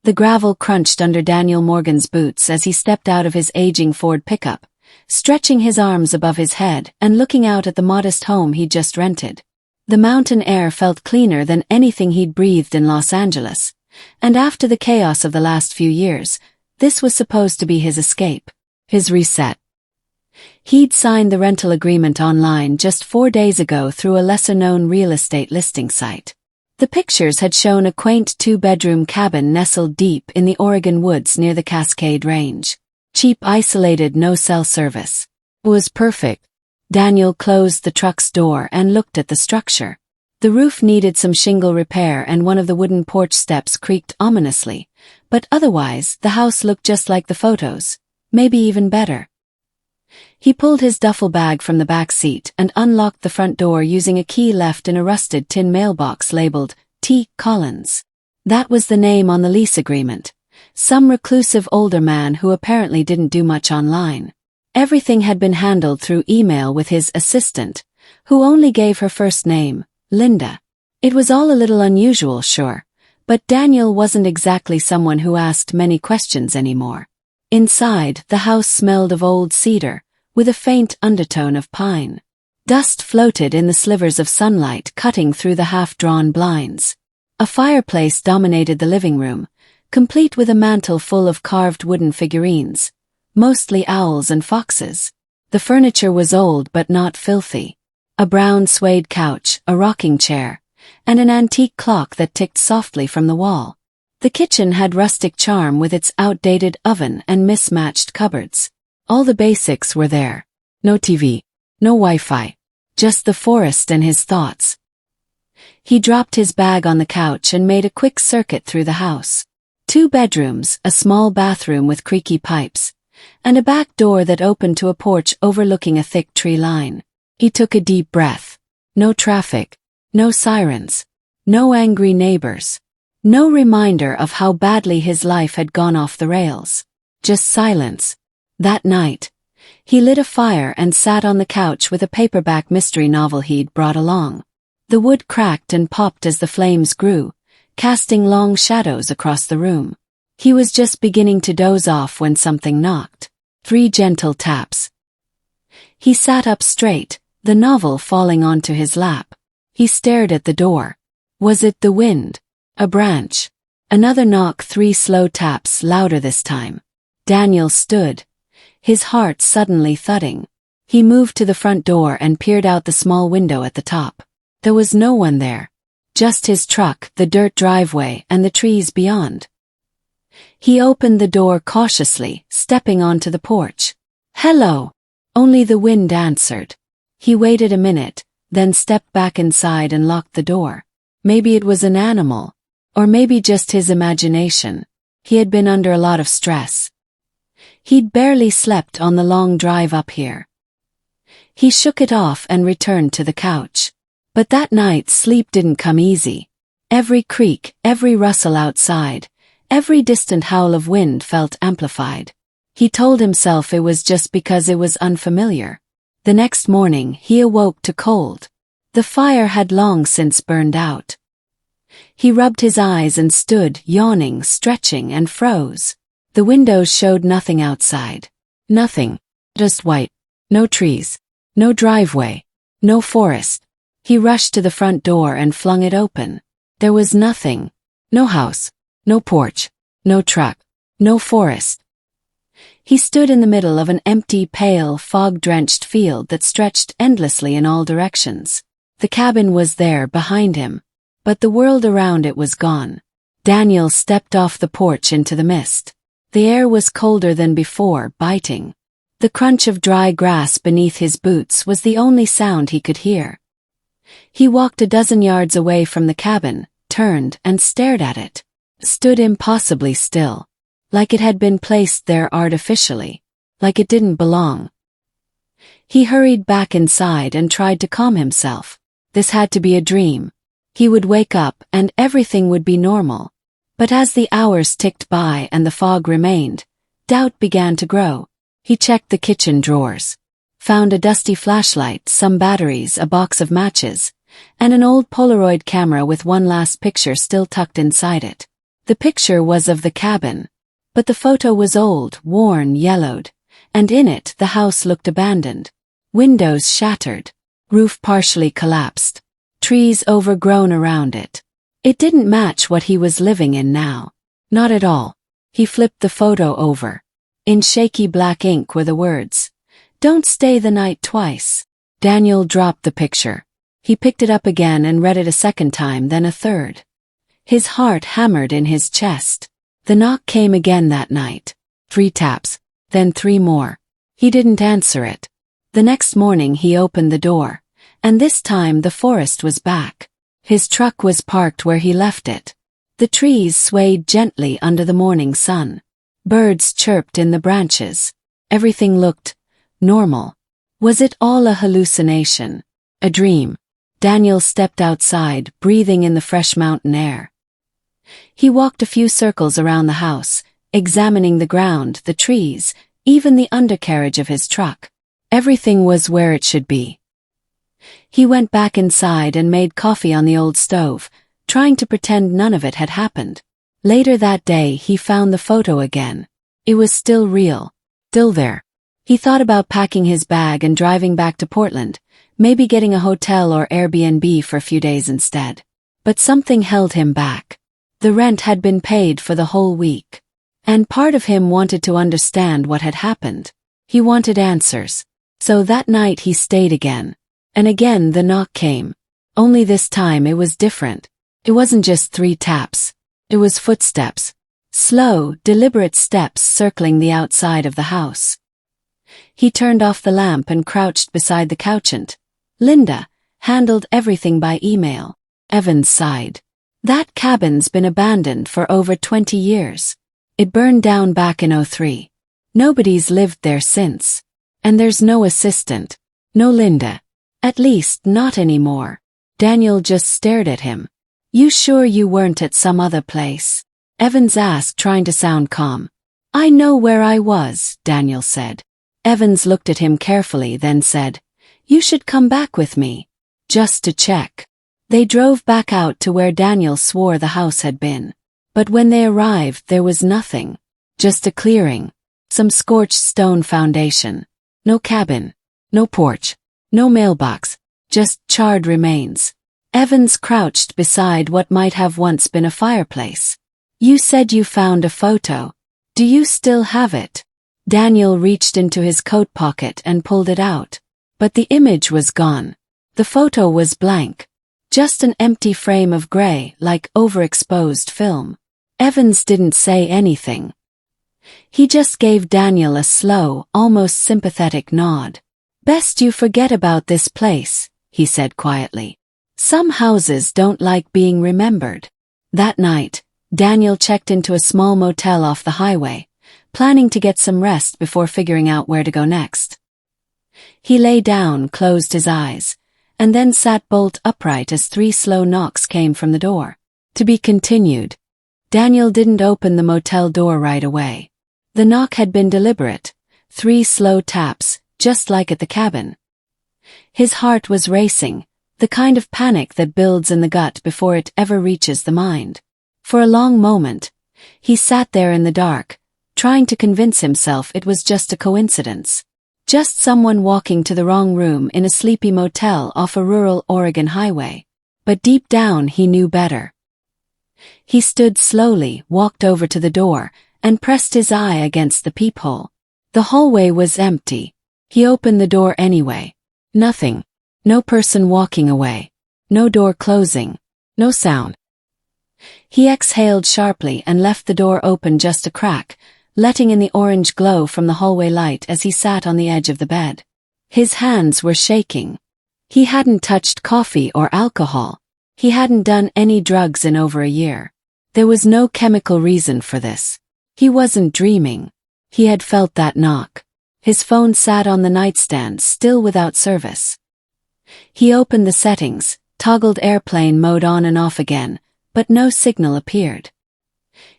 The gravel crunched under Daniel Morgan's boots as he stepped out of his aging Ford pickup, stretching his arms above his head and looking out at the modest home he'd just rented. The mountain air felt cleaner than anything he'd breathed in Los Angeles, and after the chaos of the last few years, this was supposed to be his escape, his reset. He'd signed the rental agreement online just 4 days ago through a lesser-known real estate listing site. The pictures had shown a quaint 2-bedroom cabin nestled deep in the Oregon woods near the Cascade Range. Cheap, isolated, no cell service. It was perfect. Daniel closed the truck's door and looked at the structure. The roof needed some shingle repair and one of the wooden porch steps creaked ominously, but otherwise the house looked just like the photos, maybe even better. He pulled his duffel bag from the back seat and unlocked the front door using a key left in a rusted tin mailbox labeled T. Collins. That was the name on the lease agreement. Some reclusive older man who apparently didn't do much online. Everything had been handled through email with his assistant, who only gave her first name, Linda. It was all a little unusual, sure, but Daniel wasn't exactly someone who asked many questions anymore. Inside, the house smelled of old cedar, with a faint undertone of pine. Dust floated in the slivers of sunlight cutting through the half-drawn blinds. A fireplace dominated the living room, complete with a mantel full of carved wooden figurines, mostly owls and foxes. The furniture was old but not filthy. A brown suede couch, a rocking chair, and an antique clock that ticked softly from the wall. The kitchen had rustic charm with its outdated oven and mismatched cupboards. All the basics were there. No TV, no Wi-Fi, just the forest and his thoughts. He dropped his bag on the couch and made a quick circuit through the house. 2 bedrooms, a small bathroom with creaky pipes, and a back door that opened to a porch overlooking a thick tree line. He took a deep breath. No traffic, no sirens, no angry neighbors, no reminder of how badly his life had gone off the rails. Just silence. That night, he lit a fire and sat on the couch with a paperback mystery novel he'd brought along. The wood cracked and popped as the flames grew, casting long shadows across the room. He was just beginning to doze off when something knocked. 3 gentle taps. He sat up straight, the novel falling onto his lap. He stared at the door. Was it the wind? A branch? Another knock, 3 slow taps, louder this time. Daniel stood, his heart suddenly thudding. He moved to the front door and peered out the small window at the top. There was no one there. Just his truck, the dirt driveway, and the trees beyond. He opened the door cautiously, stepping onto the porch. Hello. Only the wind answered. He waited a minute, then stepped back inside and locked the door. Maybe it was an animal. Or maybe just his imagination. He had been under a lot of stress. He'd barely slept on the long drive up here. He shook it off and returned to the couch. But that night sleep didn't come easy. Every creak, every rustle outside, every distant howl of wind felt amplified. He told himself it was just because it was unfamiliar. The next morning he awoke to cold. The fire had long since burned out. He rubbed his eyes and stood, yawning, stretching, and froze. The windows showed nothing outside. Nothing. Just white. No trees. No driveway. No forest. He rushed to the front door and flung it open. There was nothing. No house. No porch. No truck. No forest. He stood in the middle of an empty, pale, fog-drenched field that stretched endlessly in all directions. The cabin was there behind him, but the world around it was gone. Daniel stepped off the porch into the mist. The air was colder than before, biting. The crunch of dry grass beneath his boots was the only sound he could hear. He walked a dozen yards away from the cabin, turned and stared at it. Stood impossibly still. Like it had been placed there artificially. Like it didn't belong. He hurried back inside and tried to calm himself. This had to be a dream. He would wake up and everything would be normal. But as the hours ticked by and the fog remained, doubt began to grow. He checked the kitchen drawers. Found a dusty flashlight, some batteries, a box of matches, and an old Polaroid camera with one last picture still tucked inside it. The picture was of the cabin, but the photo was old, worn, yellowed, and in it the house looked abandoned. Windows shattered, roof partially collapsed, trees overgrown around it. It didn't match what he was living in now. Not at all. He flipped the photo over. In shaky black ink were the words, "Don't stay the night twice." Daniel dropped the picture. He picked it up again and read it a second time, then a third. His heart hammered in his chest. The knock came again that night. 3 taps, then 3 more. He didn't answer it. The next morning he opened the door, and this time the forest was back. His truck was parked where he left it. The trees swayed gently under the morning sun. Birds chirped in the branches. Everything looked normal. Was it all a hallucination? A dream? Daniel stepped outside, breathing in the fresh mountain air. He walked a few circles around the house, examining the ground, the trees, even the undercarriage of his truck. Everything was where it should be. He went back inside and made coffee on the old stove, trying to pretend none of it had happened. Later that day he found the photo again. It was still real. Still there. He thought about packing his bag and driving back to Portland, maybe getting a hotel or Airbnb for a few days instead. But something held him back. The rent had been paid for the whole week. And part of him wanted to understand what had happened. He wanted answers. So that night he stayed again. And again the knock came. Only this time it was different. It wasn't just 3 taps. It was footsteps. Slow, deliberate steps circling the outside of the house. He turned off the lamp and crouched beside the couch. Linda handled everything by email. Evans sighed. That cabin's been abandoned for over 20 years. It burned down back in '03. Nobody's lived there since. And there's no assistant. No Linda. At least not anymore. Daniel just stared at him. "You sure you weren't at some other place?" Evans asked, trying to sound calm. "I know where I was," Daniel said. Evans looked at him carefully, then said, "You should come back with me. Just to check." They drove back out to where Daniel swore the house had been. But when they arrived there was nothing. Just a clearing. Some scorched stone foundation. No cabin. No porch. No mailbox. Just charred remains. Evans crouched beside what might have once been a fireplace. "You said you found a photo. Do you still have it?" Daniel reached into his coat pocket and pulled it out. But the image was gone. The photo was blank. Just an empty frame of gray, like overexposed film. Evans didn't say anything. He just gave Daniel a slow, almost sympathetic nod. "Best you forget about this place," he said quietly. "Some houses don't like being remembered." That night, Daniel checked into a small motel off the highway, planning to get some rest before figuring out where to go next. He lay down, closed his eyes, and then sat bolt upright as 3 slow knocks came from the door. To be continued. Daniel didn't open the motel door right away. The knock had been deliberate. 3 slow taps, just like at the cabin. His heart was racing, the kind of panic that builds in the gut before it ever reaches the mind. For a long moment, he sat there in the dark, trying to convince himself it was just a coincidence. Just someone walking to the wrong room in a sleepy motel off a rural Oregon highway. But deep down he knew better. He stood slowly, walked over to the door, and pressed his eye against the peephole. The hallway was empty. He opened the door anyway. Nothing. No person walking away. No door closing. No sound. He exhaled sharply and left the door open just a crack, letting in the orange glow from the hallway light as he sat on the edge of the bed. His hands were shaking. He hadn't touched coffee or alcohol. He hadn't done any drugs in over a year. There was no chemical reason for this. He wasn't dreaming. He had felt that knock. His phone sat on the nightstand, still without service. He opened the settings, toggled airplane mode on and off again, but no signal appeared.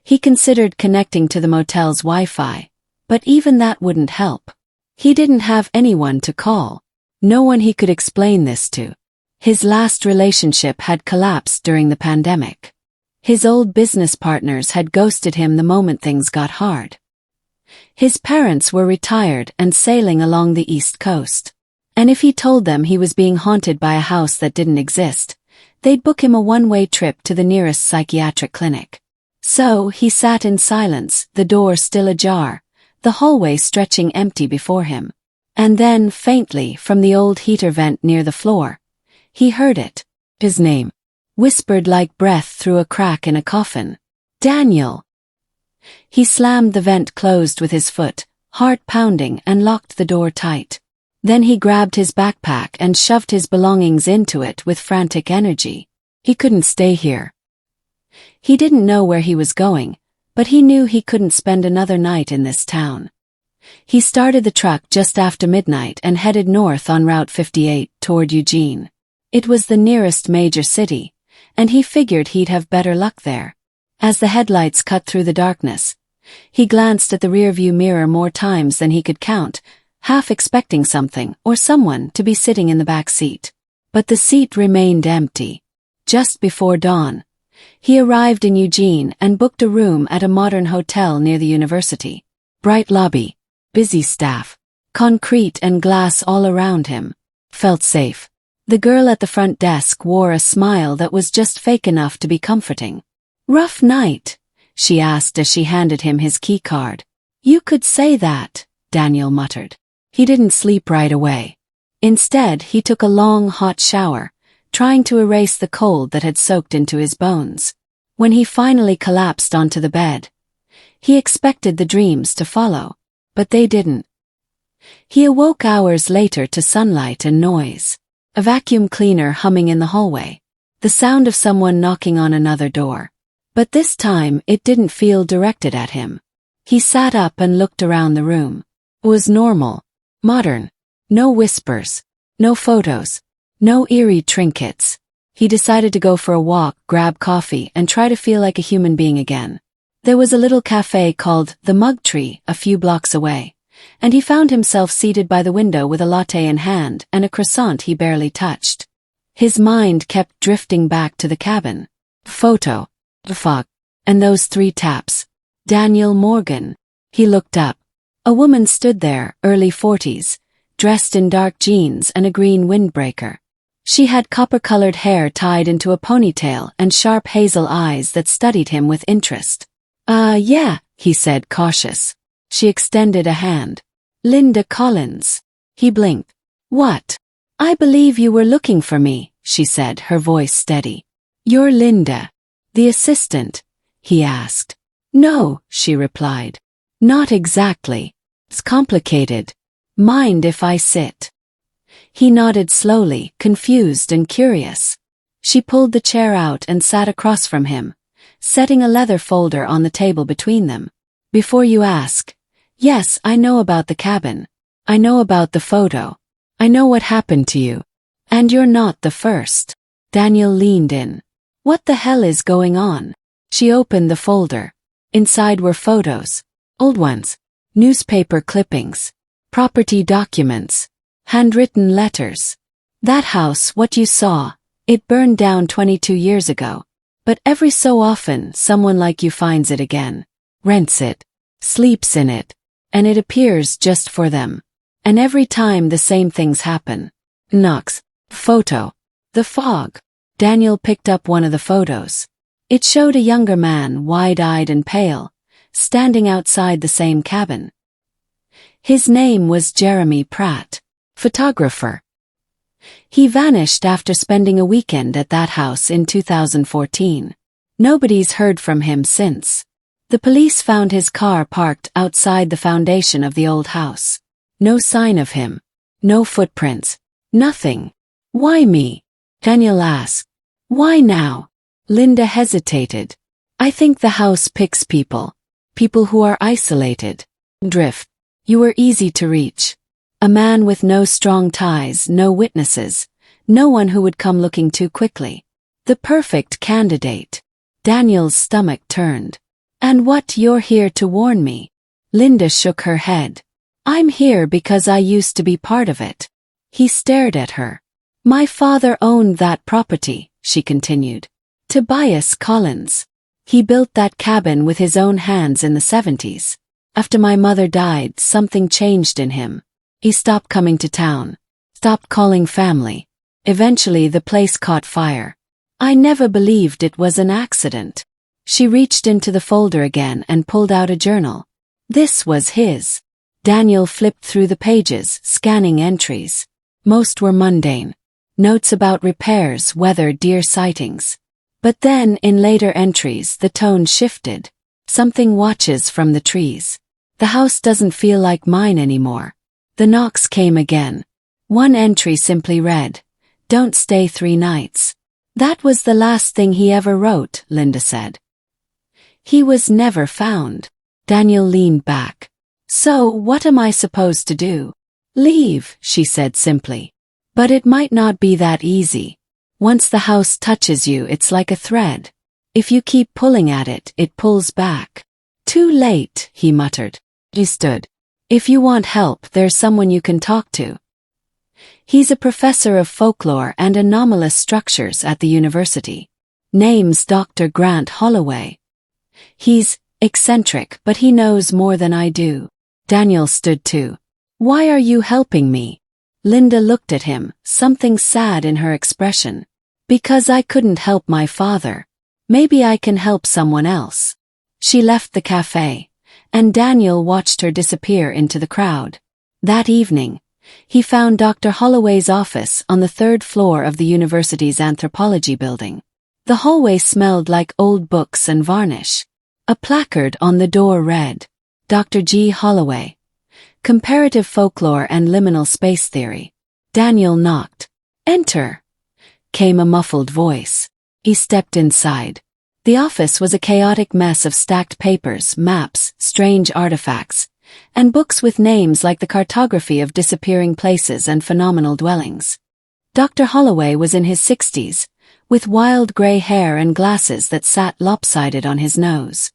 He considered connecting to the motel's Wi-Fi, but even that wouldn't help. He didn't have anyone to call. No one he could explain this to. His last relationship had collapsed during the pandemic. His old business partners had ghosted him the moment things got hard. His parents were retired and sailing along the East Coast. And if he told them he was being haunted by a house that didn't exist, they'd book him a one-way trip to the nearest psychiatric clinic. So he sat in silence, the door still ajar, the hallway stretching empty before him. And then, faintly, from the old heater vent near the floor, he heard it. His name. Whispered like breath through a crack in a coffin. Daniel. He slammed the vent closed with his foot, heart pounding, and locked the door tight. Then he grabbed his backpack and shoved his belongings into it with frantic energy. He couldn't stay here. He didn't know where he was going, but he knew he couldn't spend another night in this town. He started the truck just after midnight and headed north on Route 58 toward Eugene. It was the nearest major city, and he figured he'd have better luck there. As the headlights cut through the darkness, he glanced at the rearview mirror more times than he could count, half expecting something or someone to be sitting in the back seat. But the seat remained empty. Just before dawn, he arrived in Eugene and booked a room at a modern hotel near the university. Bright lobby, busy staff, concrete and glass all around him. Felt safe. The girl at the front desk wore a smile that was just fake enough to be comforting. "Rough night?" she asked as she handed him his key card. "You could say that," Daniel muttered. He didn't sleep right away. Instead, he took a long, hot shower, trying to erase the cold that had soaked into his bones. When he finally collapsed onto the bed, he expected the dreams to follow, but they didn't. He awoke hours later to sunlight and noise. A vacuum cleaner humming in the hallway. The sound of someone knocking on another door. But this time it didn't feel directed at him. He sat up and looked around the room. It was normal. Modern. No whispers. No photos. No eerie trinkets. He decided to go for a walk, grab coffee, and try to feel like a human being again. There was a little cafe called The Mug Tree a few blocks away, and he found himself seated by the window with a latte in hand and a croissant he barely touched. His mind kept drifting back to the cabin. Photo. The fog. And those 3 taps. Daniel Morgan. He looked up. A woman stood there, early 40s, dressed in dark jeans and a green windbreaker. She had copper-colored hair tied into a ponytail and sharp hazel eyes that studied him with interest. Yeah, he said, cautious. She extended a hand. "Linda Collins." He blinked. "What?" "I believe you were looking for me," she said, her voice steady. "You're Linda, the assistant?" he asked. "No," she replied. "Not exactly. It's complicated. Mind if I sit?" He nodded slowly, confused and curious. She pulled the chair out and sat across from him, setting a leather folder on the table between them. "Before you ask, yes, I know about the cabin. I know about the photo. I know what happened to you. And you're not the first." Daniel leaned in. "What the hell is going on?" She opened the folder. Inside were photos. Old ones. Newspaper clippings. Property documents. Handwritten letters. "That house, what you saw, it burned down 22 years ago. But every so often someone like you finds it again. Rents it. Sleeps in it. And it appears just for them. And every time the same things happen." Knox. Photo. The fog. Daniel picked up one of the photos. It showed a younger man, wide-eyed and pale, standing outside the same cabin. His name was Jeremy Pratt, photographer. He vanished after spending a weekend at that house in 2014. Nobody's heard from him since. The police found his car parked outside the foundation of the old house. No sign of him. No footprints. Nothing. "Why me?" Daniel asked. "Why now?" Linda hesitated. "I think the house picks people. People who are isolated. Drift. You were easy to reach. A man with no strong ties, no witnesses, no one who would come looking too quickly. The perfect candidate." Daniel's stomach turned. "And what, you're here to warn me?" Linda shook her head. "I'm here because I used to be part of it." He stared at her. "My father owned that property," she continued. "Tobias Collins. He built that cabin with his own hands in the 70s. After my mother died, something changed in him. He stopped coming to town, stopped calling family. Eventually the place caught fire. I never believed it was an accident. She reached into the folder again and pulled out a journal. This was his. Daniel flipped through the pages, scanning entries. Most were mundane. Notes about repairs, weather, deer sightings. But then, in later entries, the tone shifted. Something watches from the trees. The house doesn't feel like mine anymore. The knocks came again. One entry simply read, "Don't stay 3 nights." That was the last thing he ever wrote, Linda said. He was never found. Daniel leaned back. So, what am I supposed to do? Leave, she said simply. But it might not be that easy. Once the house touches you, it's like a thread. If you keep pulling at it, it pulls back. Too late, he muttered. He stood. If you want help, there's someone you can talk to. He's a professor of folklore and anomalous structures at the university. Name's Dr. Grant Holloway. He's eccentric, but he knows more than I do. Daniel stood too. Why are you helping me? Linda looked at him, something sad in her expression. Because I couldn't help my father. Maybe I can help someone else. She left the cafe, and Daniel watched her disappear into the crowd. That evening, he found Dr. Holloway's office on the 3rd floor of the university's anthropology building. The hallway smelled like old books and varnish. A placard on the door read, Dr. G. Holloway, Comparative Folklore and Liminal Space Theory. Daniel knocked. Enter, came a muffled voice. He stepped inside. The office was a chaotic mess of stacked papers, maps, strange artifacts, and books with names like the cartography of disappearing places and phenomenal dwellings. Dr. Holloway was in his 60s, with wild gray hair and glasses that sat lopsided on his nose.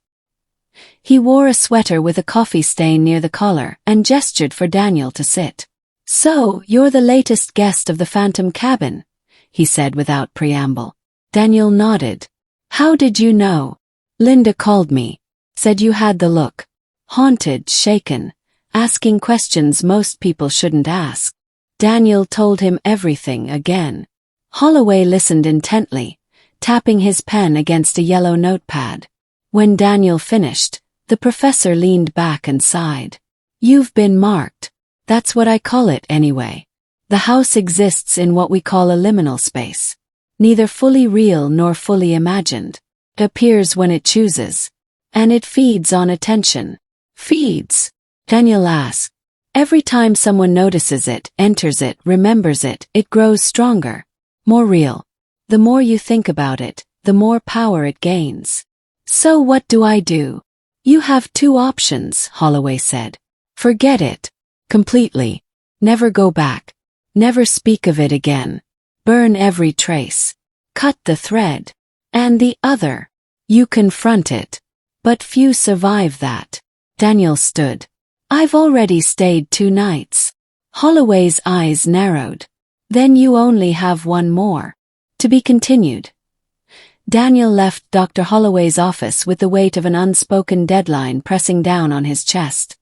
He wore a sweater with a coffee stain near the collar and gestured for Daniel to sit. So, you're the latest guest of the Phantom Cabin, he said without preamble. Daniel nodded. How did you know? Linda called me. Said you had the look. Haunted, shaken, asking questions most people shouldn't ask. Daniel told him everything again. Holloway listened intently, tapping his pen against a yellow notepad. When Daniel finished, the professor leaned back and sighed. You've been marked. That's what I call it anyway. The house exists in what we call a liminal space. Neither fully real nor fully imagined. It appears when it chooses. And it feeds on attention. Feeds? Daniel asked. Every time someone notices it, enters it, remembers it, it grows stronger. More real. The more you think about it, the more power it gains. So what do I do? You have 2 options, Holloway said. Forget it. Completely. Never go back. Never speak of it again. Burn every trace. Cut the thread. And the other. You confront it. But few survive that. Daniel stood. I've already stayed 2 nights. Holloway's eyes narrowed. Then you only have 1 more. To be continued. Daniel left Dr. Holloway's office with the weight of an unspoken deadline pressing down on his chest.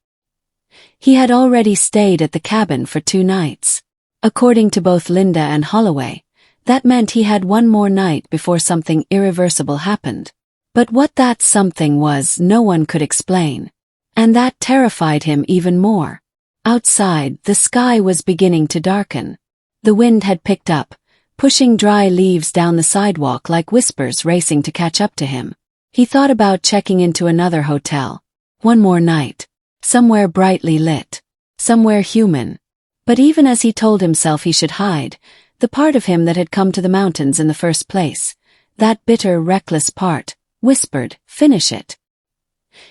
He had already stayed at the cabin for 2 nights. According to both Linda and Holloway, that meant he had 1 more night before something irreversible happened. But what that something was, no one could explain. And that terrified him even more. Outside, the sky was beginning to darken. The wind had picked up, pushing dry leaves down the sidewalk like whispers racing to catch up to him. He thought about checking into another hotel. 1 more night. Somewhere brightly lit. Somewhere human. But even as he told himself he should hide, the part of him that had come to the mountains in the first place, that bitter, reckless part, whispered, finish it.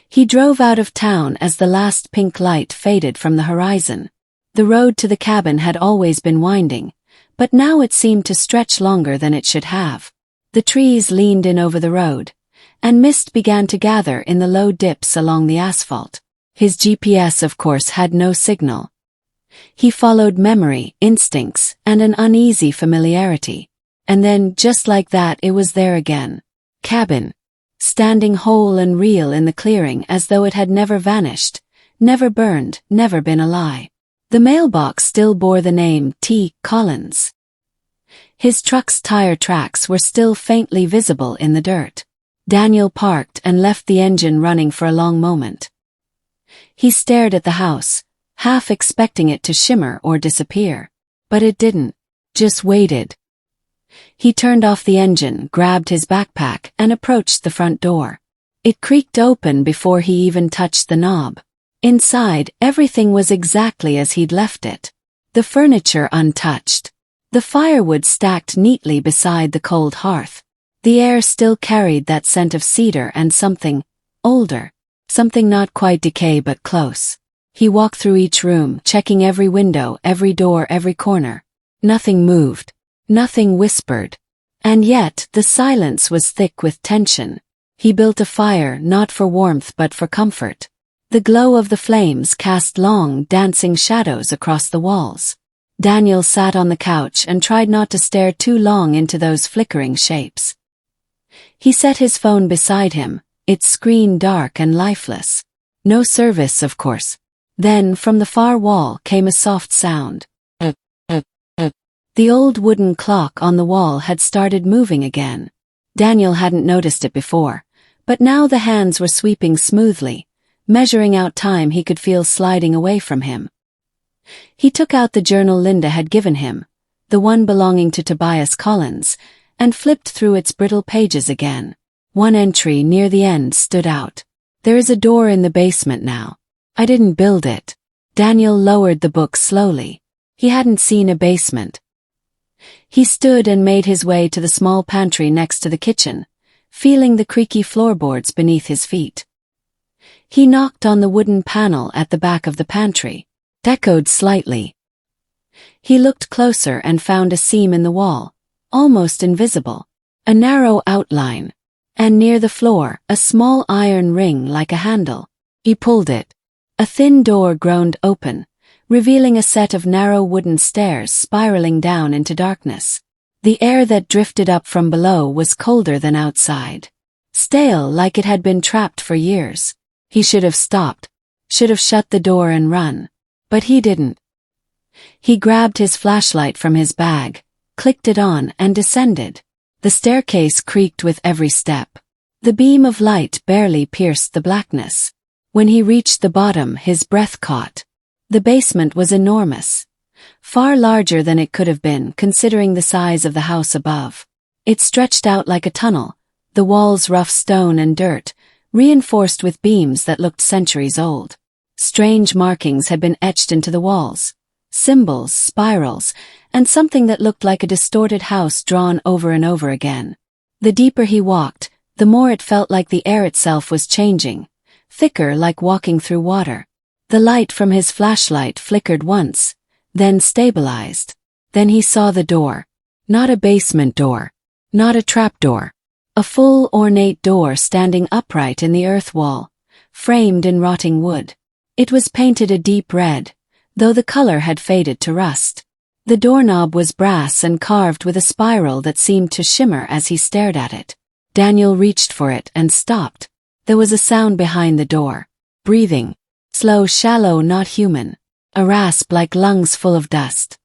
He drove out of town as the last pink light faded from the horizon. The road to the cabin had always been winding, but now it seemed to stretch longer than it should have. The trees leaned in over the road, and mist began to gather in the low dips along the asphalt. His GPS, of course, had no signal. He followed memory, instincts, and an uneasy familiarity. And then, just like that, it was there again. Cabin. standing whole and real in the clearing as though it had never vanished, never burned, never been a lie. The mailbox still bore the name T. Collins. His truck's tire tracks were still faintly visible in the dirt. Daniel parked and left the engine running for a long moment. He stared at the house, half expecting it to shimmer or disappear. But it didn't, just waited. He turned off the engine, grabbed his backpack, and approached the front door. It creaked open before he even touched the knob. Inside, everything was exactly as he'd left it. The furniture untouched. The firewood stacked neatly beside the cold hearth. The air still carried that scent of cedar and something older. Something not quite decay but close. He walked through each room, checking every window, every door, every corner. Nothing moved. Nothing whispered. And yet, the silence was thick with tension. He built a fire, not for warmth but for comfort. The glow of the flames cast long, dancing shadows across the walls. Daniel sat on the couch and tried not to stare too long into those flickering shapes. He set his phone beside him, its screen dark and lifeless. No service, of course. Then, from the far wall came a soft sound. The old wooden clock on the wall had started moving again. Daniel hadn't noticed it before, but now the hands were sweeping smoothly, measuring out time he could feel sliding away from him. He took out the journal Linda had given him, the one belonging to Tobias Collins, and flipped through its brittle pages again. One entry near the end stood out. "There is a door in the basement now. I didn't build it." Daniel lowered the book slowly. He hadn't seen a basement. He stood and made his way to the small pantry next to the kitchen, feeling the creaky floorboards beneath his feet. He knocked on the wooden panel at the back of the pantry. It echoed slightly. He looked closer and found a seam in the wall, almost invisible, a narrow outline, and near the floor, a small iron ring like a handle. He pulled it. A thin door groaned open, revealing a set of narrow wooden stairs spiraling down into darkness. The air that drifted up from below was colder than outside. Stale, like it had been trapped for years. He should have stopped, should have shut the door and run. But he didn't. He grabbed his flashlight from his bag, clicked it on, and descended. The staircase creaked with every step. The beam of light barely pierced the blackness. When he reached the bottom, his breath caught. The basement was enormous. Far larger than it could have been, considering the size of the house above. It stretched out like a tunnel, the walls rough stone and dirt, reinforced with beams that looked centuries old. Strange markings had been etched into the walls. Symbols, spirals, and something that looked like a distorted house drawn over and over again. The deeper he walked, the more it felt like the air itself was changing, thicker like walking through water. The light from his flashlight flickered once, then stabilized. Then he saw the door. Not a basement door. Not a trapdoor. A full ornate door standing upright in the earth wall, framed in rotting wood. It was painted a deep red, though the color had faded to rust. The doorknob was brass and carved with a spiral that seemed to shimmer as he stared at it. Daniel reached for it and stopped. There was a sound behind the door. Breathing. Slow, shallow, not human. A rasp like lungs full of dust.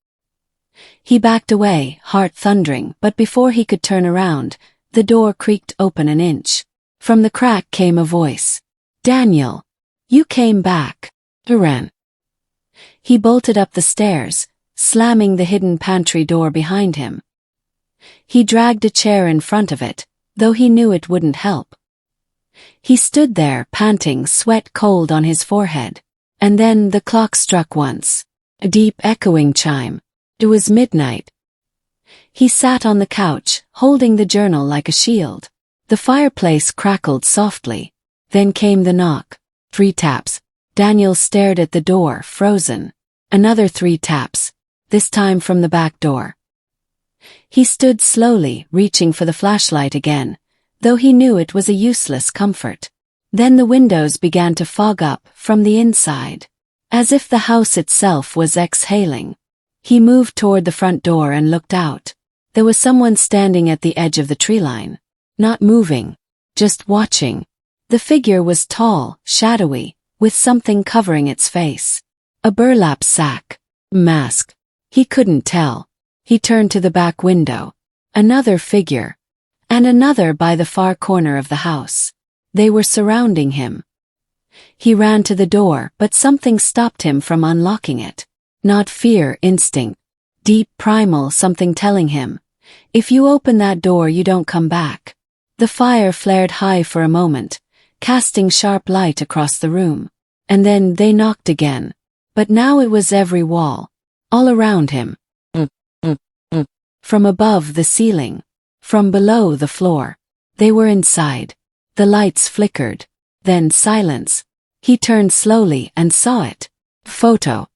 He backed away, heart thundering, but before he could turn around, the door creaked open an inch. From the crack came a voice. "Daniel, you came back." He ran. He bolted up the stairs, slamming the hidden pantry door behind him. He dragged a chair in front of it, though he knew it wouldn't help. He stood there, panting, sweat cold on his forehead. And then the clock struck once. A deep, echoing chime. It was midnight. He sat on the couch, holding the journal like a shield. The fireplace crackled softly. Then came the knock. 3 taps. Daniel stared at the door, frozen. Another 3 taps, this time from the back door. He stood slowly, reaching for the flashlight again, though he knew it was a useless comfort. Then the windows began to fog up from the inside, as if the house itself was exhaling. He moved toward the front door and looked out. There was someone standing at the edge of the tree line. Not moving. just watching. The figure was tall, shadowy, with something covering its face. A burlap sack. Mask. He couldn't tell. He turned to the back window. Another figure. And another by the far corner of the house. They were surrounding him. He ran to the door, but something stopped him from unlocking it. Not fear, instinct. Deep primal something telling him, if you open that door you don't come back. The fire flared high for a moment, casting sharp light across the room. And then they knocked again. But now it was every wall. All around him. From above the ceiling. From below the floor. They were inside. The lights flickered. Then silence. He turned slowly and saw it. Photo.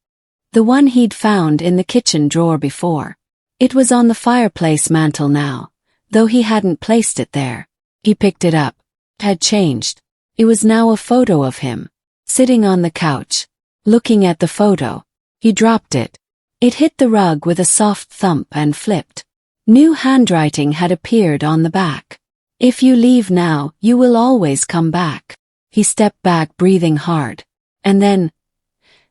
The one he'd found in the kitchen drawer before. It was on the fireplace mantel now, though he hadn't placed it there. He picked it up. It had changed. It was now a photo of him, sitting on the couch, looking at the photo. He dropped it. It hit the rug with a soft thump and flipped. New handwriting had appeared on the back. If you leave now, you will always come back. He stepped back, breathing hard. And then,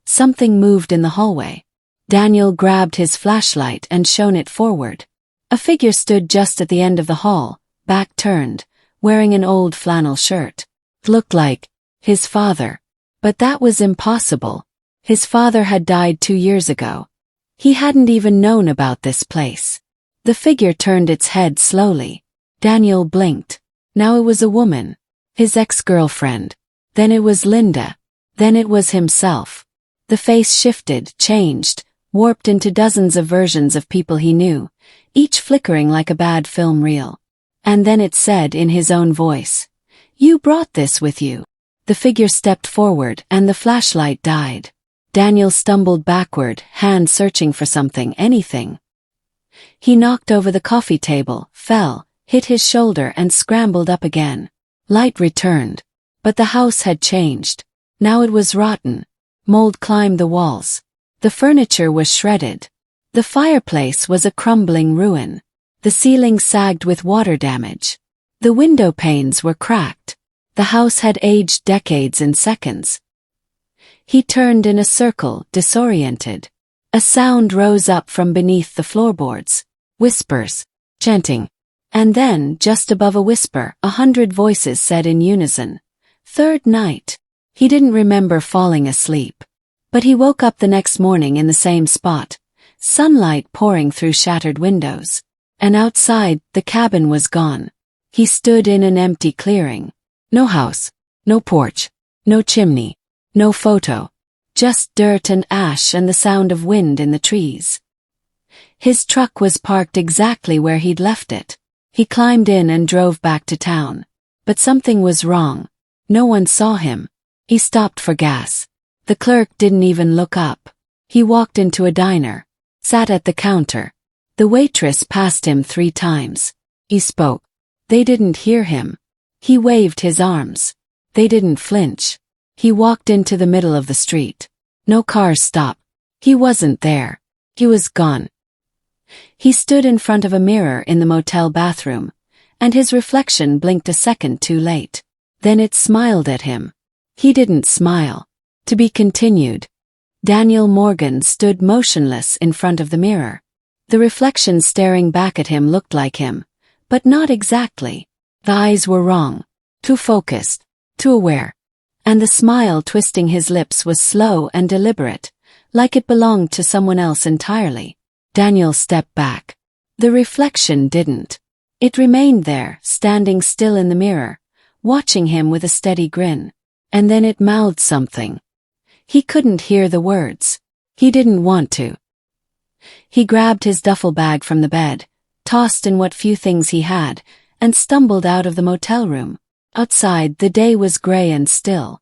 something moved in the hallway. Daniel grabbed his flashlight and shone it forward. A figure stood just at the end of the hall, back turned, wearing an old flannel shirt. It looked like his father. But that was impossible. His father had died 2 years ago. He hadn't even known about this place. The figure turned its head slowly. Daniel blinked. Now it was a woman. His ex-girlfriend. Then it was Linda. Then it was himself. The face shifted, changed, warped into dozens of versions of people he knew, each flickering like a bad film reel. And then it said in his own voice, "You brought this with you." The figure stepped forward and the flashlight died. Daniel stumbled backward, hand searching for something, anything. He knocked over the coffee table, fell, hit his shoulder and scrambled up again. Light returned. But the house had changed. Now it was rotten. Mold climbed the walls. The furniture was shredded. The fireplace was a crumbling ruin. The ceiling sagged with water damage. The window panes were cracked. The house had aged decades in seconds. He turned in a circle, disoriented. A sound rose up from beneath the floorboards. Whispers. Chanting. And then, just above a whisper, 100 voices said in unison, "Third night." He didn't remember falling asleep. But he woke up the next morning in the same spot, sunlight pouring through shattered windows. And outside, the cabin was gone. He stood in an empty clearing. No house, no porch, no chimney, no photo. Just dirt and ash and the sound of wind in the trees. His truck was parked exactly where he'd left it. He climbed in and drove back to town. But something was wrong. No one saw him. He stopped for gas. The clerk didn't even look up. He walked into a diner, sat at the counter. The waitress passed him 3 times. He spoke. They didn't hear him. He waved his arms. They didn't flinch. He walked into the middle of the street. No cars stopped. He wasn't there. He was gone. He stood in front of a mirror in the motel bathroom, and his reflection blinked a second too late. Then it smiled at him. He didn't smile. To be continued. Daniel Morgan stood motionless in front of the mirror. The reflection staring back at him looked like him, but not exactly. The eyes were wrong. Too focused. Too aware. And the smile twisting his lips was slow and deliberate, like it belonged to someone else entirely. Daniel stepped back. The reflection didn't. It remained there, standing still in the mirror, watching him with a steady grin. And then it mouthed something. He couldn't hear the words. He didn't want to. He grabbed his duffel bag from the bed, tossed in what few things he had, and stumbled out of the motel room. Outside, the day was gray and still.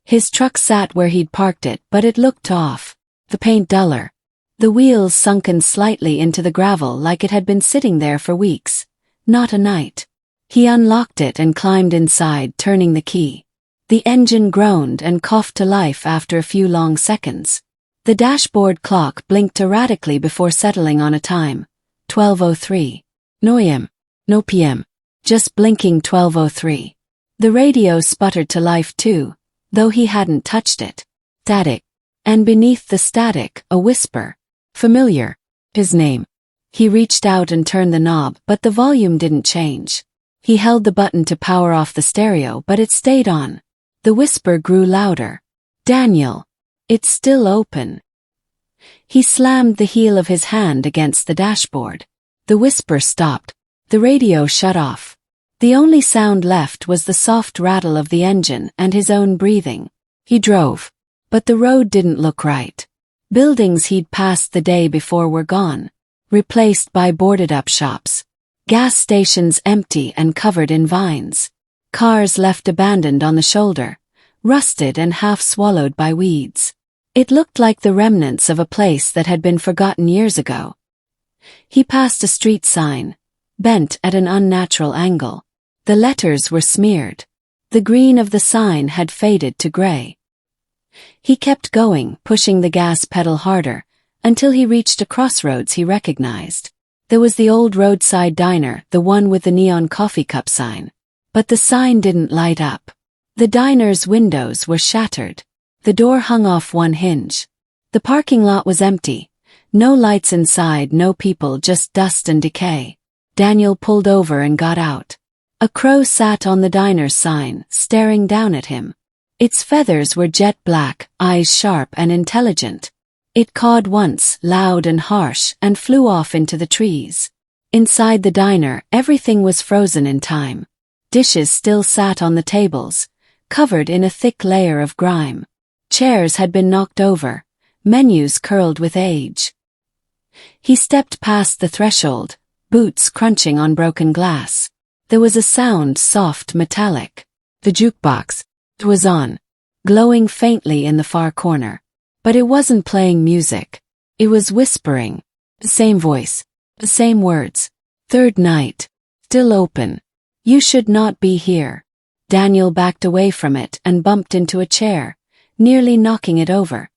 His truck sat where he'd parked it, but it looked off. The paint duller. The wheels sunken slightly into the gravel like it had been sitting there for weeks, not a night. He unlocked it and climbed inside, turning the key. The engine groaned and coughed to life after a few long seconds. The dashboard clock blinked erratically before settling on a time. 12:03. No AM. No PM. Just blinking 12:03. The radio sputtered to life too, though he hadn't touched it. Static. And beneath the static, a whisper. Familiar. His name. He reached out and turned the knob, but the volume didn't change. He held the button to power off the stereo, but it stayed on. The whisper grew louder. Daniel. It's still open. He slammed the heel of his hand against the dashboard. The whisper stopped. The radio shut off. The only sound left was the soft rattle of the engine and his own breathing. He drove. But the road didn't look right. Buildings he'd passed the day before were gone, replaced by boarded-up shops. Gas stations empty and covered in vines. Cars left abandoned on the shoulder, rusted and half-swallowed by weeds. It looked like the remnants of a place that had been forgotten years ago. He passed a street sign, bent at an unnatural angle. The letters were smeared. The green of the sign had faded to gray. He kept going, pushing the gas pedal harder, until he reached a crossroads he recognized. There was the old roadside diner, the one with the neon coffee cup sign. But the sign didn't light up. The diner's windows were shattered. The door hung off one hinge. The parking lot was empty. No lights inside, no people, just dust and decay. Daniel pulled over and got out. A crow sat on the diner's sign, staring down at him. Its feathers were jet black, eyes sharp and intelligent. It cawed once, loud and harsh, and flew off into the trees. Inside the diner, everything was frozen in time. Dishes still sat on the tables, covered in a thick layer of grime. Chairs had been knocked over, menus curled with age. He stepped past the threshold, boots crunching on broken glass. There was a sound, soft, metallic. The jukebox. It was on, glowing faintly in the far corner. But it wasn't playing music. It was whispering. The same voice. The same words. Third night. Still open. You should not be here. Daniel backed away from it and bumped into a chair, nearly knocking it over.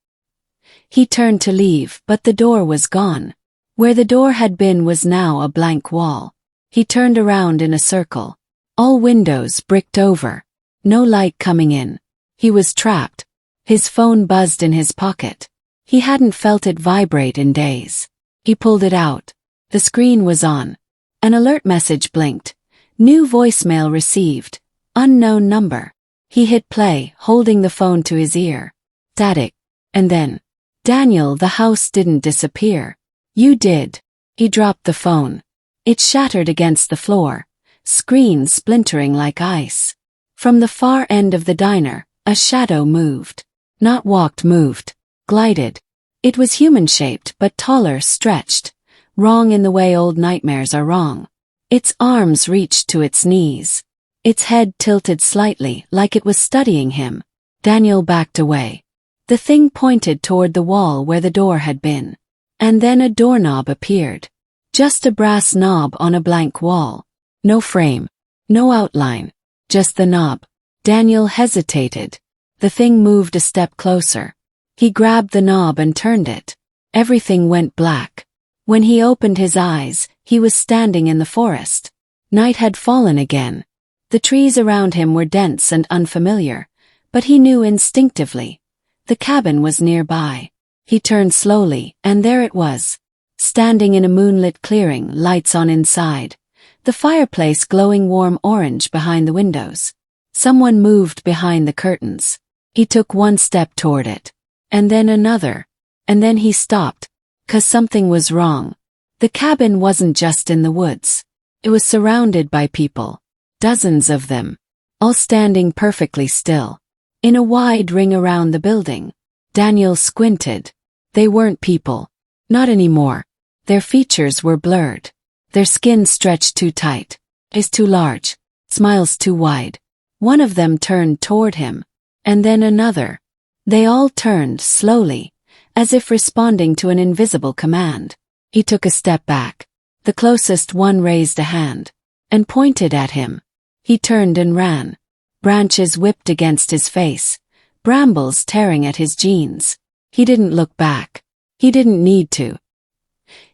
He turned to leave, but the door was gone. Where the door had been was now a blank wall. He turned around in a circle. All windows bricked over. No light coming in. He was trapped. His phone buzzed in his pocket. He hadn't felt it vibrate in days. He pulled it out. The screen was on. An alert message blinked. New voicemail received. Unknown number. He hit play, holding the phone to his ear. Static. And then, Daniel, the house didn't disappear. You did. He dropped the phone. It shattered against the floor, screen splintering like ice. From the far end of the diner, a shadow moved. Not walked, moved. Glided. It was human-shaped but taller, stretched. Wrong in the way old nightmares are wrong. Its arms reached to its knees. Its head tilted slightly, like it was studying him. Daniel backed away. The thing pointed toward the wall where the door had been. And then a doorknob appeared. Just a brass knob on a blank wall. No frame. No outline. Just the knob. Daniel hesitated. The thing moved a step closer. He grabbed the knob and turned it. Everything went black. When he opened his eyes, he was standing in the forest. Night had fallen again. The trees around him were dense and unfamiliar, but he knew instinctively. The cabin was nearby. He turned slowly, and there it was. Standing in a moonlit clearing, lights on inside. The fireplace glowing warm orange behind the windows. Someone moved behind the curtains. He took one step toward it. And then another. And then he stopped. 'Cause something was wrong. The cabin wasn't just in the woods. It was surrounded by people. Dozens of them. All standing perfectly still. In a wide ring around the building. Daniel squinted. They weren't people. Not anymore. Their features were blurred. Their skin stretched too tight. Eyes too large. Smiles too wide. One of them turned toward him. And then another. They all turned slowly, as if responding to an invisible command. He took a step back. The closest one raised a hand. And pointed at him. He turned and ran. Branches whipped against his face. Brambles tearing at his jeans. He didn't look back. He didn't need to.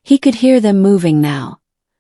He could hear them moving now.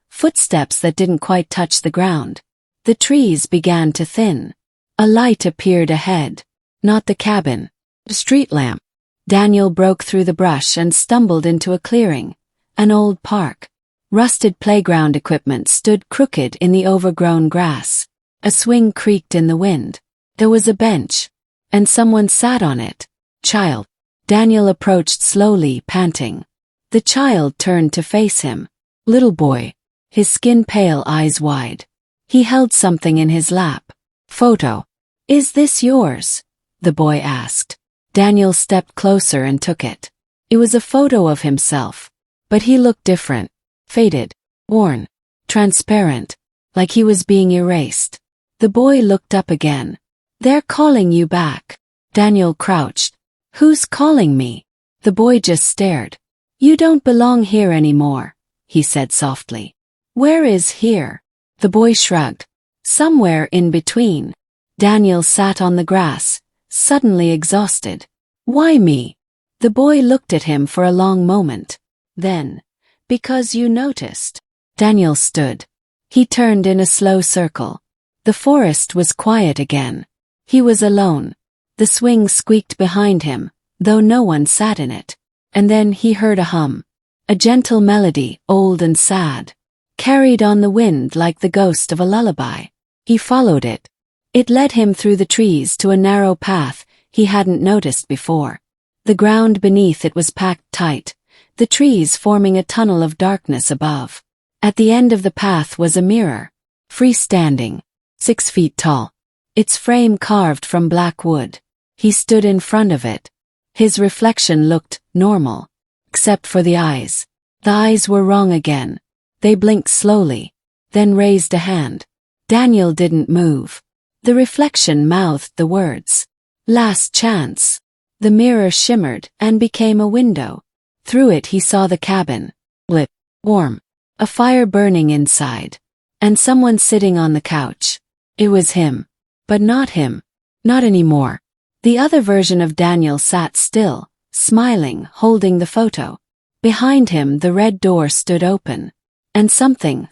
Footsteps that didn't quite touch the ground. The trees began to thin. A light appeared ahead. Not the cabin. A street lamp. Daniel broke through the brush and stumbled into a clearing. An old park. Rusted playground equipment stood crooked in the overgrown grass. A swing creaked in the wind. There was a bench. And someone sat on it. Child. Daniel approached slowly, panting. The child turned to face him. Little boy. His skin pale, eyes wide. He held something in his lap. Photo. Is this yours? The boy asked. Daniel stepped closer and took it. It was a photo of himself. But he looked different. Faded. Worn. Transparent. Like he was being erased. The boy looked up again. They're calling you back. Daniel crouched. Who's calling me? The boy just stared. You don't belong here anymore, he said softly. Where is here? The boy shrugged. Somewhere in between. Daniel sat on the grass, suddenly exhausted. Why me? The boy looked at him for a long moment. Then, because you noticed. Daniel stood. He turned in a slow circle. The forest was quiet again. He was alone. The swing squeaked behind him, though no one sat in it. And then he heard a hum. A gentle melody, old and sad. Carried on the wind like the ghost of a lullaby. He followed it. It led him through the trees to a narrow path he hadn't noticed before. The ground beneath it was packed tight, the trees forming a tunnel of darkness above. At the end of the path was a mirror. Freestanding. 6 feet tall. Its frame carved from black wood. He stood in front of it. His reflection looked normal. Except for the eyes. The eyes were wrong again. They blinked slowly, then raised a hand. Daniel didn't move. The reflection mouthed the words. Last chance. The mirror shimmered and became a window. Through it he saw the cabin. Lit. Warm. A fire burning inside. And someone sitting on the couch. It was him. But not him. Not anymore. The other version of Daniel sat still, smiling, holding the photo. Behind him the red door stood open. And something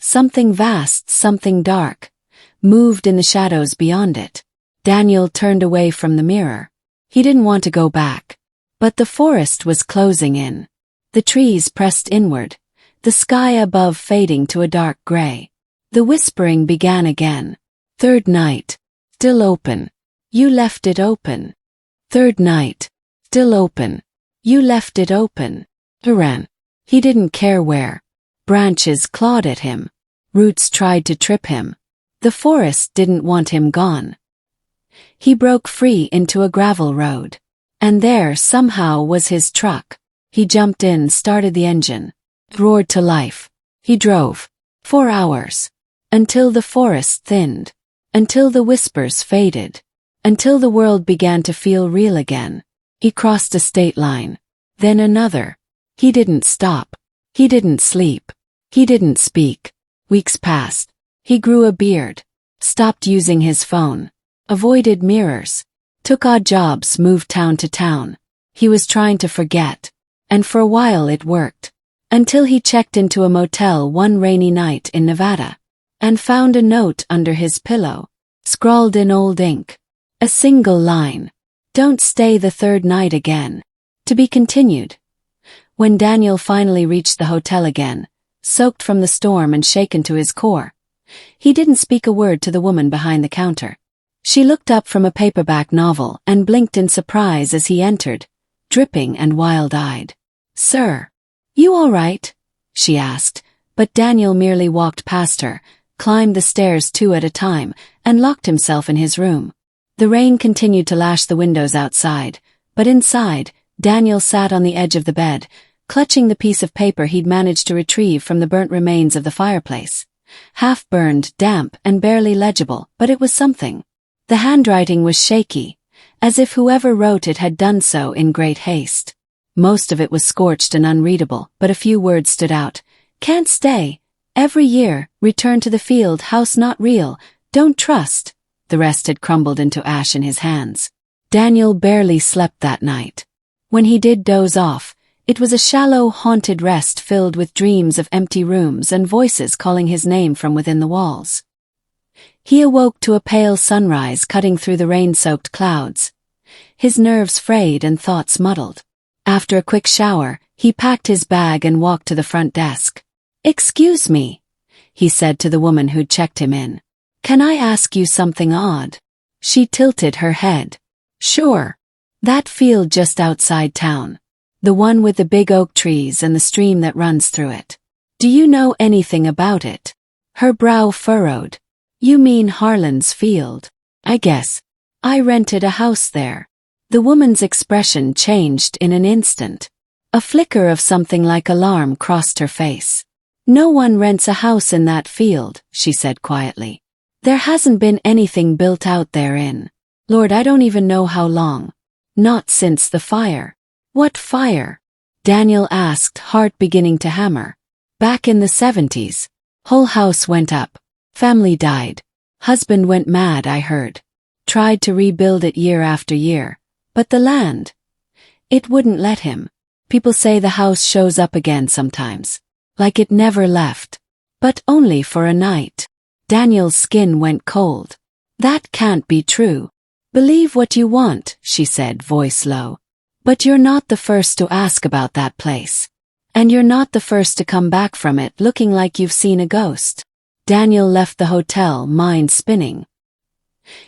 vast, something dark, moved in the shadows beyond it. Daniel turned away from the mirror. He didn't want to go back. But the forest was closing in. The trees pressed inward, the sky above fading to a dark gray. The whispering began again. Third night. Still open. You left it open. Third night. Still open. You left it open. He ran. He didn't care where. Branches clawed at him. Roots tried to trip him. The forest didn't want him gone. He broke free into a gravel road. And there somehow was his truck. He jumped in, started the engine. It roared to life. He drove. 4 hours. Until the forest thinned. Until the whispers faded. Until the world began to feel real again. He crossed a state line. Then another. He didn't stop. He didn't sleep. He didn't speak. Weeks passed. He grew a beard. Stopped using his phone. Avoided mirrors. Took odd jobs, moved town to town. He was trying to forget. And for a while it worked. Until he checked into a motel one rainy night in Nevada. And found a note under his pillow. Scrawled in old ink. A single line. Don't stay the third night again. To be continued. When Daniel finally reached the hotel again, soaked from the storm and shaken to his core, he didn't speak a word to the woman behind the counter. She looked up from a paperback novel and blinked in surprise as he entered, dripping and wild-eyed. Sir, you all right? She asked, but Daniel merely walked past her, climbed the stairs 2 at a time, and locked himself in his room. The rain continued to lash the windows outside, but inside, Daniel sat on the edge of the bed, clutching the piece of paper he'd managed to retrieve from the burnt remains of the fireplace. Half-burned, damp, and barely legible, but it was something. The handwriting was shaky, as if whoever wrote it had done so in great haste. Most of it was scorched and unreadable, but a few words stood out. Can't stay. Every year, return to the field, house not real, don't trust. The rest had crumbled into ash in his hands. Daniel barely slept that night. When he did doze off, it was a shallow, haunted rest filled with dreams of empty rooms and voices calling his name from within the walls. He awoke to a pale sunrise cutting through the rain-soaked clouds. His nerves frayed and thoughts muddled. After a quick shower, he packed his bag and walked to the front desk. "Excuse me," he said to the woman who'd checked him in. "Can I ask you something odd?" She tilted her head. "Sure. That field just outside town. The one with the big oak trees and the stream that runs through it. Do you know anything about it?" Her brow furrowed. "You mean Harlan's field? I guess. I rented a house there." The woman's expression changed in an instant. A flicker of something like alarm crossed her face. "No one rents a house in that field," she said quietly. "There hasn't been anything built out there in, Lord, I don't even know how long. Not since the fire." "What fire?" Daniel asked, heart beginning to hammer. "Back in the 70s. Whole house went up. Family died. Husband went mad, I heard. Tried to rebuild it year after year. But the land, it wouldn't let him. People say the house shows up again sometimes. Like it never left. But only for a night." Daniel's skin went cold. "That can't be true." "Believe what you want," she said, voice low. "But you're not the first to ask about that place. And you're not the first to come back from it looking like you've seen a ghost." Daniel left the hotel, mind spinning.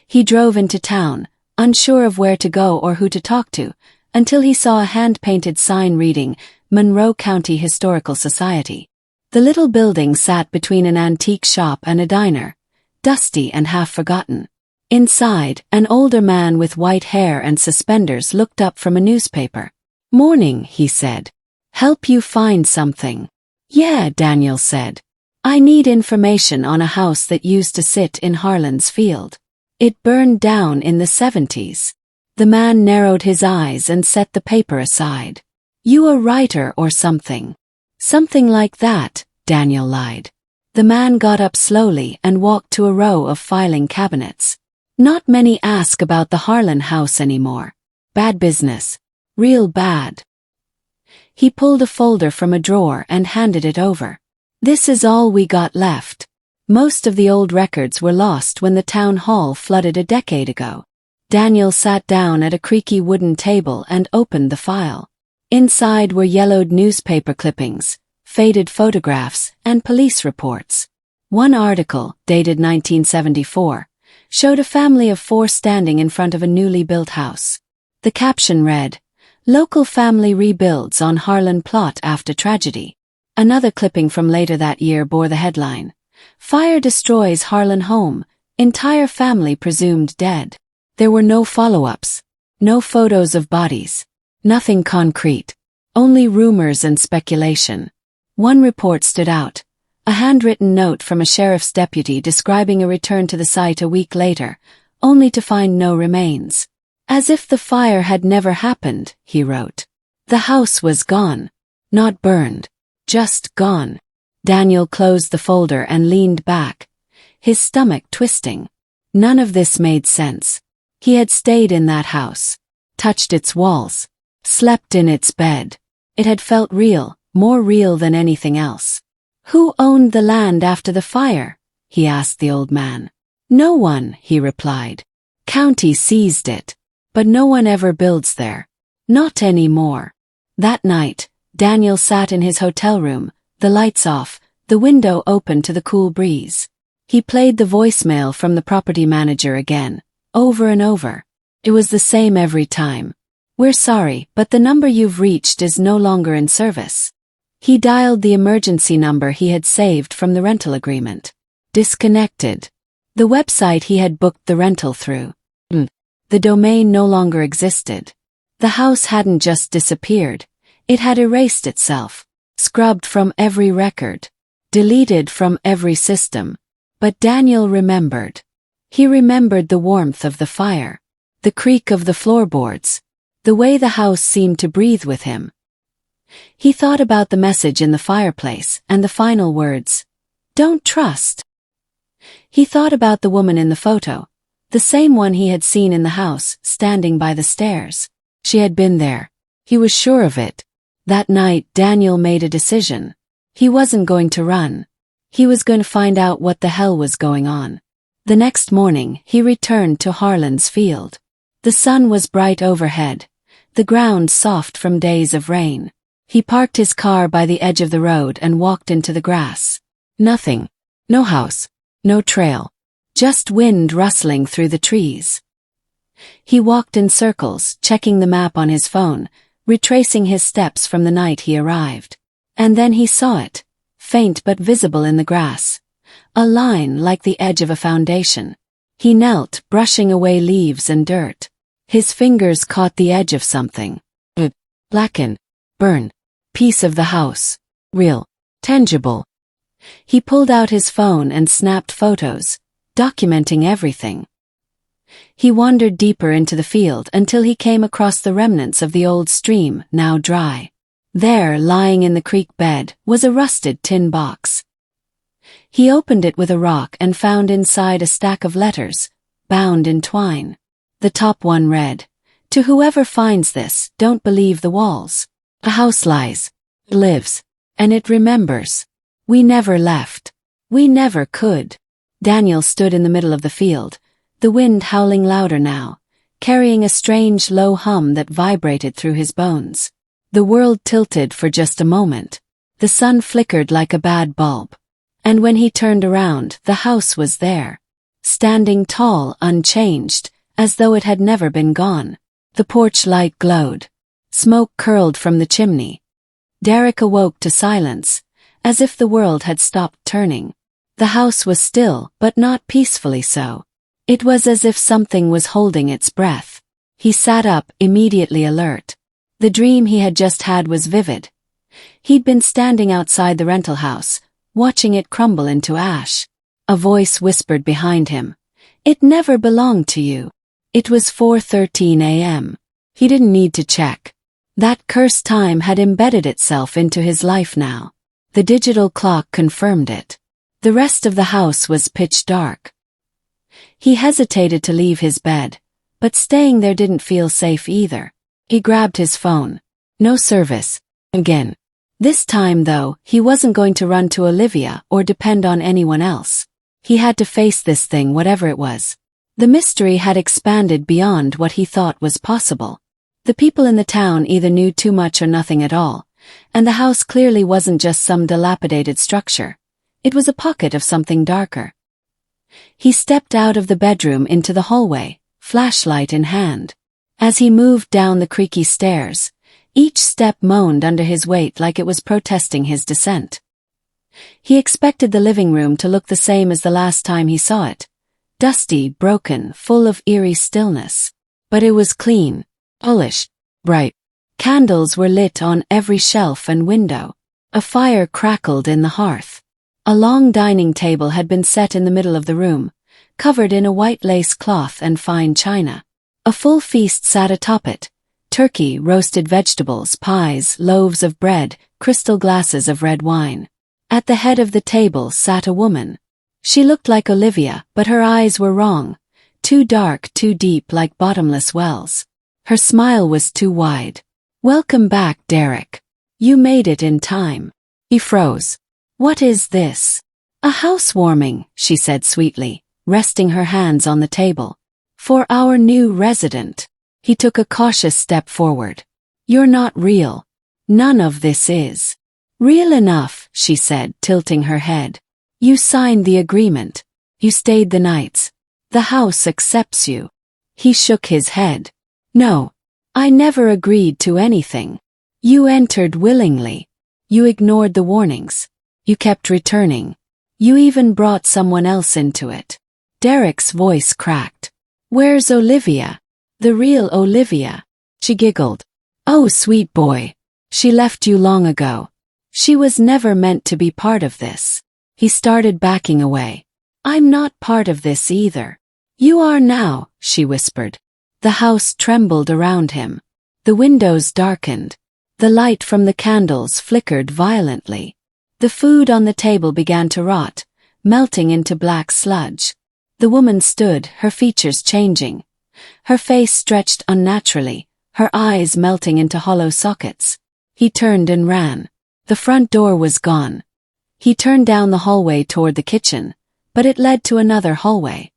He drove into town, unsure of where to go or who to talk to, until he saw a hand-painted sign reading, Monroe County Historical Society. The little building sat between an antique shop and a diner, dusty and half-forgotten. Inside, an older man with white hair and suspenders looked up from a newspaper. "Morning," he said. "Help you find something?" "Yeah," Daniel said. "I need information on a house that used to sit in Harlan's field. It burned down in the 70s. The man narrowed his eyes and set the paper aside. "You a writer or something?" "Something like that," Daniel lied. The man got up slowly and walked to a row of filing cabinets. "Not many ask about the Harlan house anymore. Bad business. Real bad." He pulled a folder from a drawer and handed it over. "This is all we got left. Most of the old records were lost when the town hall flooded a decade ago." Daniel sat down at a creaky wooden table and opened the file. Inside were yellowed newspaper clippings, faded photographs, and police reports. One article, dated 1974, showed a family of 4 standing in front of a newly built house. The caption read, "Local family rebuilds on Harlan plot after tragedy." Another clipping from later that year bore the headline, "Fire destroys Harlan home, entire family presumed dead." There were no follow-ups, no photos of bodies, nothing concrete, only rumors and speculation. One report stood out, a handwritten note from a sheriff's deputy describing a return to the site a week later, only to find no remains. "As if the fire had never happened," he wrote. "The house was gone. Not burned. Just gone." Daniel closed the folder and leaned back, his stomach twisting. None of this made sense. He had stayed in that house, touched its walls, slept in its bed. It had felt real, more real than anything else. "Who owned the land after the fire?" he asked the old man. "No one," he replied. "County seized it. But no one ever builds there. Not anymore." That night, Daniel sat in his hotel room, the lights off, the window open to the cool breeze. He played the voicemail from the property manager again, over and over. It was the same every time. "We're sorry, but the number you've reached is no longer in service." He dialed the emergency number he had saved from the rental agreement. Disconnected. The website he had booked the rental through. The domain no longer existed. The house hadn't just disappeared, it had erased itself, scrubbed from every record, deleted from every system. But Daniel remembered. He remembered the warmth of the fire, the creak of the floorboards, the way the house seemed to breathe with him. He thought about the message in the fireplace and the final words, "Don't trust." He thought about the woman in the photo, the same one he had seen in the house, standing by the stairs. She had been there. He was sure of it. That night, Daniel made a decision. He wasn't going to run. He was going to find out what the hell was going on. The next morning, he returned to Harlan's field. The sun was bright overhead, the ground soft from days of rain. He parked his car by the edge of the road and walked into the grass. Nothing. No house. No trail. Just wind rustling through the trees. He walked in circles, checking the map on his phone, retracing his steps from the night he arrived. And then he saw it, faint but visible in the grass. A line like the edge of a foundation. He knelt, brushing away leaves and dirt. His fingers caught the edge of something. A blackened, burned piece of the house. Real. Tangible. He pulled out his phone and snapped photos, documenting everything. He wandered deeper into the field until he came across the remnants of the old stream, now dry. There, lying in the creek bed, was a rusted tin box. He opened it with a rock and found inside a stack of letters, bound in twine. The top one read, "To whoever finds this, don't believe the walls. A house lies, lives, and it remembers. We never left. We never could." Daniel stood in the middle of the field, the wind howling louder now, carrying a strange low hum that vibrated through his bones. The world tilted for just a moment. The sun flickered like a bad bulb. And when he turned around, the house was there. Standing tall, unchanged, as though it had never been gone. The porch light glowed. Smoke curled from the chimney. Derek awoke to silence, as if the world had stopped turning. The house was still, but not peacefully so. It was as if something was holding its breath. He sat up, immediately alert. The dream he had just had was vivid. He'd been standing outside the rental house, watching it crumble into ash. A voice whispered behind him. "It never belonged to you." It was 4:13 a.m. He didn't need to check. That cursed time had embedded itself into his life now. The digital clock confirmed it. The rest of the house was pitch dark. He hesitated to leave his bed, but staying there didn't feel safe either. He grabbed his phone. No service. Again. This time, though, he wasn't going to run to Olivia or depend on anyone else. He had to face this thing, whatever it was. The mystery had expanded beyond what he thought was possible. The people in the town either knew too much or nothing at all, and the house clearly wasn't just some dilapidated structure. It was a pocket of something darker. He stepped out of the bedroom into the hallway, flashlight in hand. As he moved down the creaky stairs, each step moaned under his weight like it was protesting his descent. He expected the living room to look the same as the last time he saw it. Dusty, broken, full of eerie stillness. But it was clean, polished, bright. Candles were lit on every shelf and window. A fire crackled in the hearth. A long dining table had been set in the middle of the room, covered in a white lace cloth and fine china. A full feast sat atop it. Turkey, roasted vegetables, pies, loaves of bread, crystal glasses of red wine. At the head of the table sat a woman. She looked like Olivia, but her eyes were wrong. Too dark, too deep, like bottomless wells. Her smile was too wide. "Welcome back, Derek. You made it in time." He froze. "What is this?" "A housewarming," she said sweetly, resting her hands on the table. "For our new resident." He took a cautious step forward. "You're not real. None of this is." "Real enough," she said, tilting her head. "You signed the agreement. You stayed the nights. The house accepts you." He shook his head. "No. I never agreed to anything. You entered willingly. You ignored the warnings. You kept returning. You even brought someone else into it." Derek's voice cracked. "Where's Olivia? The real Olivia?" She giggled. "Oh, sweet boy. She left you long ago. She was never meant to be part of this." He started backing away. "I'm not part of this either." "You are now," she whispered. The house trembled around him. The windows darkened. The light from the candles flickered violently. The food on the table began to rot, melting into black sludge. The woman stood, her features changing. Her face stretched unnaturally, her eyes melting into hollow sockets. He turned and ran. The front door was gone. He turned down the hallway toward the kitchen, but it led to another hallway.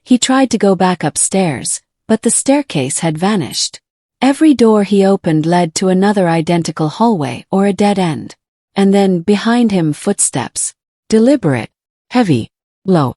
He tried to go back upstairs, but the staircase had vanished. Every door he opened led to another identical hallway or a dead end. And then, behind him, footsteps. Deliberate, heavy, low.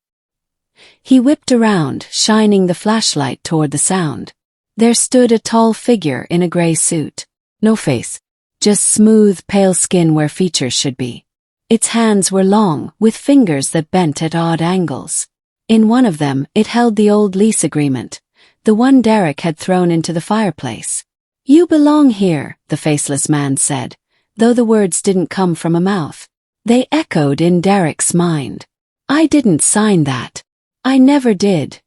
He whipped around, shining the flashlight toward the sound. There stood a tall figure in a gray suit. No face. Just smooth, pale skin where features should be. Its hands were long, with fingers that bent at odd angles. In one of them, it held the old lease agreement, the one Derek had thrown into the fireplace. "You belong here," the faceless man said, though the words didn't come from a mouth. They echoed in Derek's mind. "I didn't sign that. I never did,"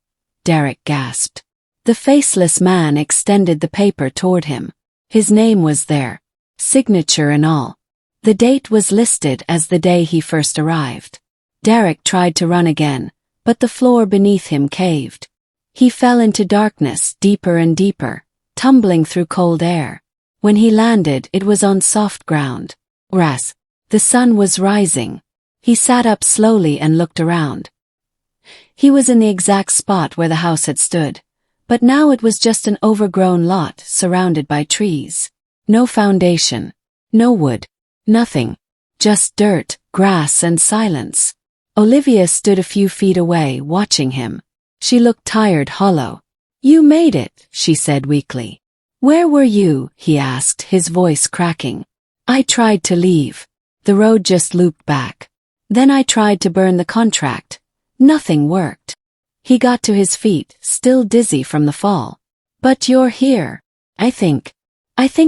Derek gasped. The faceless man extended the paper toward him. His name was there, signature and all. The date was listed as the day he first arrived. Derek tried to run again, but the floor beneath him caved. He fell into darkness, deeper and deeper, tumbling through cold air. When he landed, it was on soft ground. Grass. The sun was rising. He sat up slowly and looked around. He was in the exact spot where the house had stood, but now it was just an overgrown lot surrounded by trees. No foundation. No wood. Nothing. Just dirt, grass and silence. Olivia stood a few feet away, watching him. She looked tired, hollow. "You made it," she said weakly. "Where were you?" he asked, his voice cracking. "I tried to leave. The road just looped back. Then I tried to burn the contract. Nothing worked." He got to his feet, still dizzy from the fall. "But you're here. I think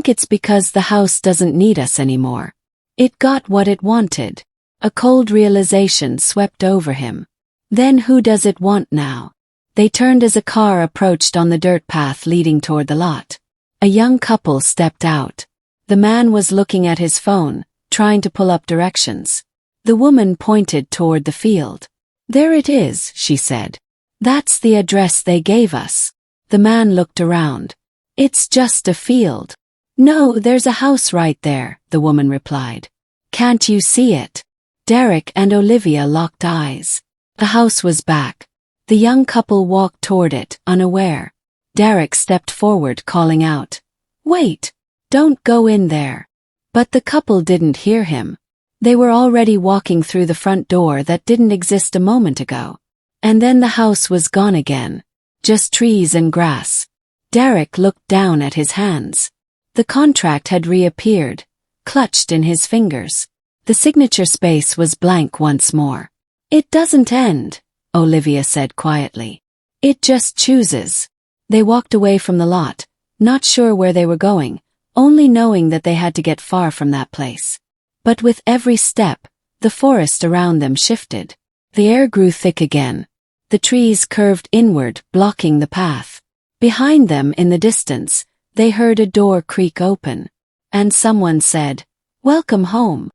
it's because the house doesn't need us anymore." It got what it wanted. A cold realization swept over him. Then who does it want now? They turned as a car approached on the dirt path leading toward the lot. A young couple stepped out. The man was looking at his phone, trying to pull up directions. The woman pointed toward the field. "There it is," she said. "That's the address they gave us." The man looked around. "It's just a field." "No, there's a house right there," the woman replied. "Can't you see it?" Derek and Olivia locked eyes. The house was back. The young couple walked toward it, unaware. Derek stepped forward, calling out, "Wait! Don't go in there." But the couple didn't hear him. They were already walking through the front door that didn't exist a moment ago. And then the house was gone again. Just trees and grass. Derek looked down at his hands. The contract had reappeared, clutched in his fingers. The signature space was blank once more. "It doesn't end," Olivia said quietly. "It just chooses." They walked away from the lot, not sure where they were going, only knowing that they had to get far from that place. But with every step, the forest around them shifted. The air grew thick again. The trees curved inward, blocking the path. Behind them, in the distance, they heard a door creak open. And someone said, "Welcome home."